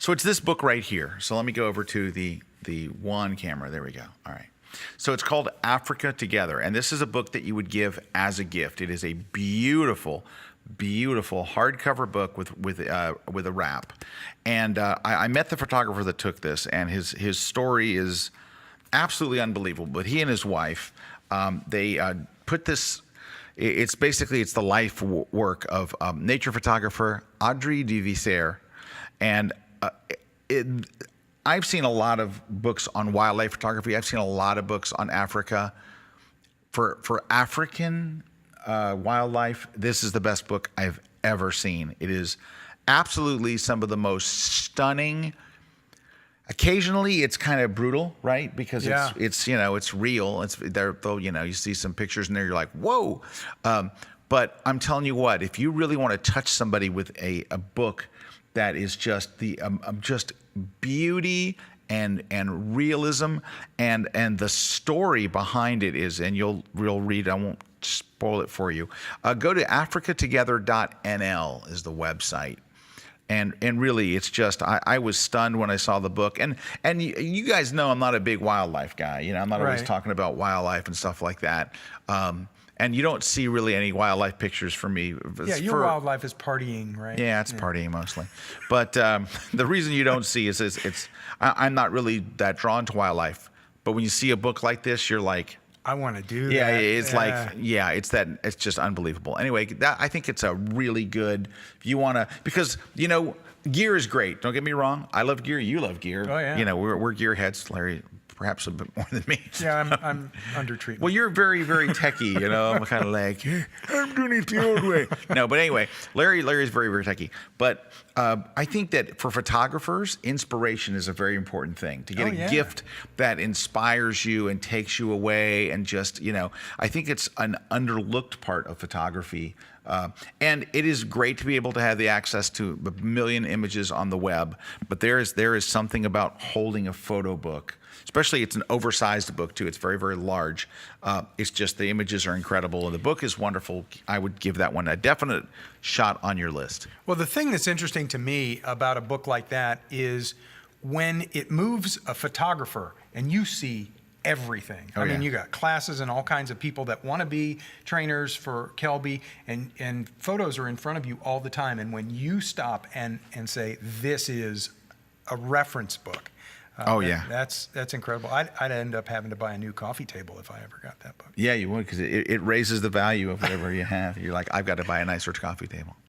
So it's this book right here. So let me go over to the one camera. There we go. All right. So it's called Africa Together, and this is a book that you would give as a gift. It is a beautiful, beautiful hardcover book with a wrap. And I met the photographer that took this, and his story is absolutely unbelievable. But he and his wife, they put this. It's the life work of nature photographer Adri de Visser, and I've seen a lot of books on wildlife photography. I've seen a lot of books on Africa. For African wildlife, this is the best book I've ever seen. It is absolutely some of the most stunning. Occasionally, it's kind of brutal, right? Because it's it's real. It's there, though. You see some pictures in there, you're like, whoa. But I'm telling you what, if you really want to touch somebody with a book that is just just beauty and realism and the story behind it is, and you'll read. I won't spoil it for you. Go to africatogether.nl is the website. And really, it's just, I was stunned when I saw the book. And you guys know I'm not a big wildlife guy. I'm not always talking about wildlife and stuff like that. And you don't see really any wildlife pictures for me. Your wildlife is partying, right? Yeah, it's partying mostly. But the reason you don't see is I'm not really that drawn to wildlife. But when you see a book like this, you're like, I want to do that. Yeah, it's just unbelievable. Anyway, I think it's a really good, if you want to, because, gear is great. Don't get me wrong. I love gear. You love gear. Oh, yeah. We're gearheads, Larry, perhaps a bit more than me. Yeah, I'm under treatment. Well, you're very, very techie, I'm kind of like, I'm doing it the old way. No, but anyway, Larry's very, very techie. But I think that for photographers, inspiration is a very important thing. To get a gift that inspires you and takes you away and just, I think it's an underlooked part of photography. And it is great to be able to have the access to a million images on the web. But there is something about holding a photo book. Especially, it's an oversized book, too. It's very, very large. It's just the images are incredible, and the book is wonderful. I would give that one a definite shot on your list. Well, the thing that's interesting to me about a book like that is when it moves a photographer and you see everything. I mean, you got classes and all kinds of people that want to be trainers for Kelby, and photos are in front of you all the time. And when you stop and say, this is a reference book, that's incredible. I'd end up having to buy a new coffee table if I ever got that book. Yeah, you would, because it raises the value of whatever you have. You're like, I've got to buy a nicer coffee table.